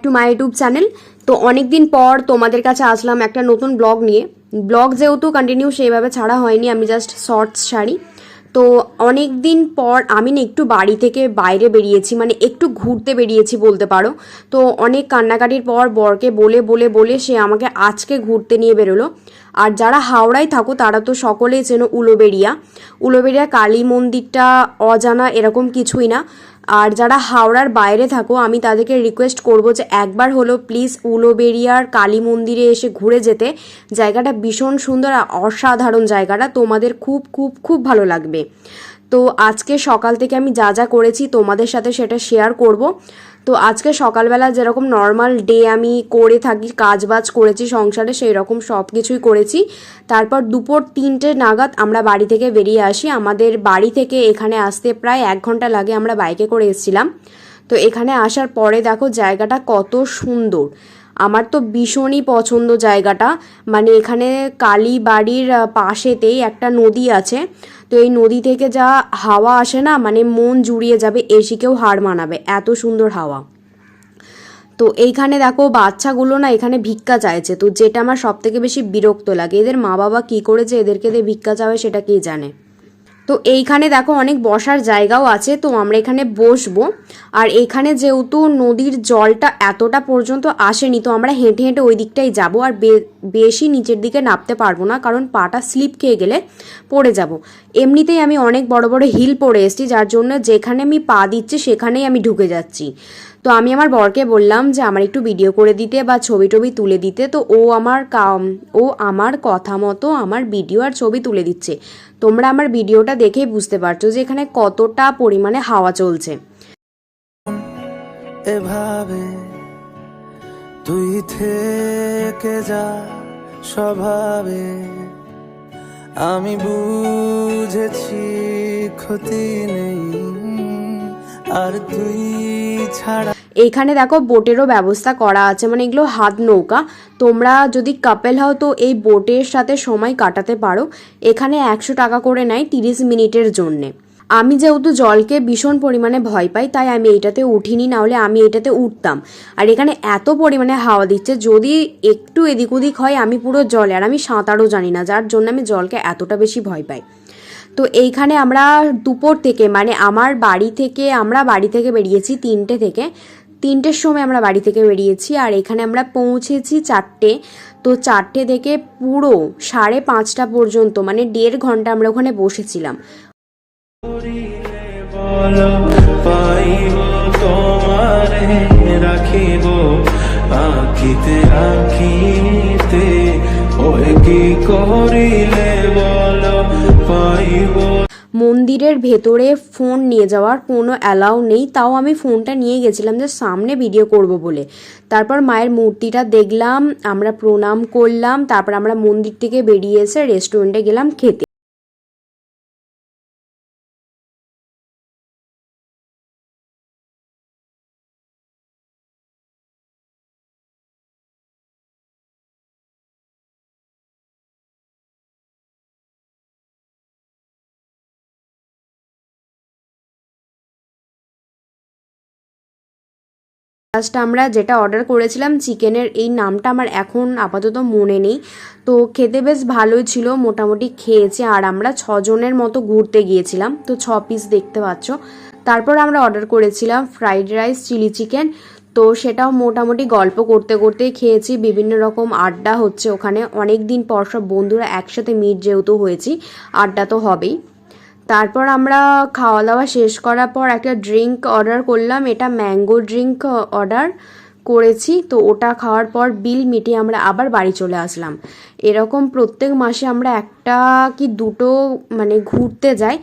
To my YouTube channel. তো অনেক দিন পর তোমাদের কাছে আসলাম একটা নতুন ব্লগ নিয়ে। ব্লগ যেহেতু কন্টিনিউ সেইভাবে ছাড়া হয়নি, আমি জাস্ট শর্টস ছাড়ি। তো অনেক দিন পর আমি না একটু বাড়ি থেকে বাইরে বেরিয়েছি, মানে একটু ঘুরতে বেরিয়েছি বলতে পারো। তো অনেক কান্নাকাটির পর বরকে বলে বলে বলে সে আমাকে আজকে ঘুরতে নিয়ে বেরোলো। আর যারা হাওড়ায় থাকো তারা তো সকলেই চেনো উলুবেড়িয়া। উলুবেড়িয়া কালী মন্দিরটা অজানা এরকম কিছুই না। আর যারা হাওড়ার বাইরে থাকো আমি তাদেরকে রিকোয়েস্ট করব যে একবার হলো প্লিজ উলুবেড়িয়ার কালী মন্দিরে এসে ঘুরে যেতে। জায়গাটা ভীষণ সুন্দর আর অসাধারণ জায়গাটা, তোমাদের খুব খুব খুব ভালো লাগবে। তো আজকে সকাল থেকে আমি যা যা করেছি তোমাদের সাথে সেটা শেয়ার করব। তো আজকে সকালবেলা যেরকম নর্মাল ডে আমি করে থাকি, কাজবাজ করেছি সংসারে, সেই রকম সব কিছুই করেছি। তারপর দুপুর 3টে নাগাদ আমরা বাড়ি থেকে বেরিয়ে আসি। আমাদের বাড়ি থেকে এখানে আসতে প্রায় 1 ঘন্টা লাগে, আমরা বাইকে করে এসেছিলাম। তো এখানে আসার পরে দেখো জায়গাটা কত সুন্দর, আমার তো ভীষণই পছন্দ জায়গাটা। মানে এখানে কালীবাড়ির পাশেতেই একটা নদী আছে। তো এই নদী থেকে যা হাওয়া আসে না, মানে মন জুড়িয়ে যাবে, এসিকেও হার মানাবে, এত সুন্দর হাওয়া। তো এইখানে দেখো বাচ্চাগুলো না এখানে ভিক্ষা চাইছে, তো যেটা আমার সব থেকে বেশি বিরক্ত লাগে, এদের মা বাবা কী করেছে এদেরকে দিয়ে ভিক্ষা চাবে সেটা কে জানে। তো এইখানে দেখো অনেক বসার জায়গাও আছে, তো আমরা এখানে বসবো। আর এখানে যেহেতু নদীর জলটা এতটা পর্যন্ত আসেনি, তো আমরা হেঁটে হেঁটে ওই দিকটাই যাবো। আর বেশি নিচের দিকে নামতে পারবো না, কারণ পাটা স্লিপ খেয়ে গেলে পড়ে যাব। এমনিতেই আমি অনেক বড় বড় হিল পরে এসেছি, যার জন্য যেখানে আমি পা দিচ্ছি সেখানেই আমি ঢুকে যাচ্ছি। তো আমি আমার বরকে বললাম যে আমার একটু ভিডিও করে দিতে বা ছবি টবি তুলে দিতে। তো ও আমার কথা মতো আমার ভিডিও আর ছবি তুলে দিচ্ছে। তোমরা আমার ভিডিওটা দেখেই বুঝতে পারছো যে এখানে কতটা পরিমাণে হাওয়া চলছে। এভাবে তুই থেকে যা স্বভাবে, আমি বুঝেছি ক্ষতি নেই আর তুই ছাড়া। এইখানে দেখো বোটেরও ব্যবস্থা করা আছে, মানে এগুলো হাত নৌকা। তোমরা যদি কাপেল হও তো এই বোটের সাথে সময় কাটাতে পারো। এখানে 100 টাকা করে নেয় 30 মিনিটের জন্যে। আমি যেহেতু জলকে ভীষণ পরিমাণে ভয় পাই, তাই আমি এইটাতে উঠিনি, নাহলে আমি এটাতে উঠতাম। আর এখানে এত পরিমাণে হাওয়া দিচ্ছে, যদি একটু এদিক ওদিক হয় আমি পুরো জলে, আর আমি সাঁতারও জানি না, যার জন্য আমি জলকে এতটা বেশি ভয় পাই। তো এইখানে আমরা দুপুর থেকে, মানে আমরা বাড়ি থেকে বেরিয়েছি 3টে থেকে। 3টের সময় আমরা বাড়ি থেকে বেরিয়েছি, আর এখানে আমরা পৌঁছেছি 4টে। তো 4টে থেকে পুরো 5:30টা পর্যন্ত, মানে 1.5 ঘন্টা আমরা ওখানে বসেছিলাম। মন্দিরের ভেতরে ফোন নিয়ে যাওয়ার কোনো অ্যালাউ নেই, তাও আমি ফোনটা নিয়ে গেছিলাম যে সামনে ভিডিও করব বলে। তারপর মায়ের মূর্তিটা দেখলাম, আমরা প্রণাম করলাম, তারপর আমরা মন্দির থেকে বেরিয়ে এসে রেস্টুরেন্টে গেলাম খেতে। ফার্স্ট আমরা যেটা অর্ডার করেছিলাম চিকেনের, এই নামটা আমার এখন আপাতত মনে নেই। তো খেতে বেশ ভালোই ছিল, মোটামুটি খেয়েছি। আর আমরা 6 জনের মতো ঘুরতে গিয়েছিলাম, তো 6 পিস দেখতে পাচ্ছ। তারপর আমরা অর্ডার করেছিলাম ফ্রাইড রাইস, চিলি চিকেন। তো সেটাও মোটামুটি গল্প করতে করতেই খেয়েছি, বিভিন্ন রকম আড্ডা হচ্ছে ওখানে। অনেক দিন পর সব বন্ধুরা একসাথে মিট যেহেতু হয়েছি, আড্ডা তো হবেই। তারপর আমরা খাওয়া দাওয়া শেষ করার পর একটা ড্রিঙ্ক অর্ডার করলাম, এটা ম্যাঙ্গো ড্রিঙ্ক অর্ডার করেছি। তো ওটা খাওয়ার পর বিল মিটিয়ে আমরা আবার বাড়ি চলে আসলাম। এরকম প্রত্যেক মাসে আমরা একটা কি দুটো মানে ঘুরতে যাই।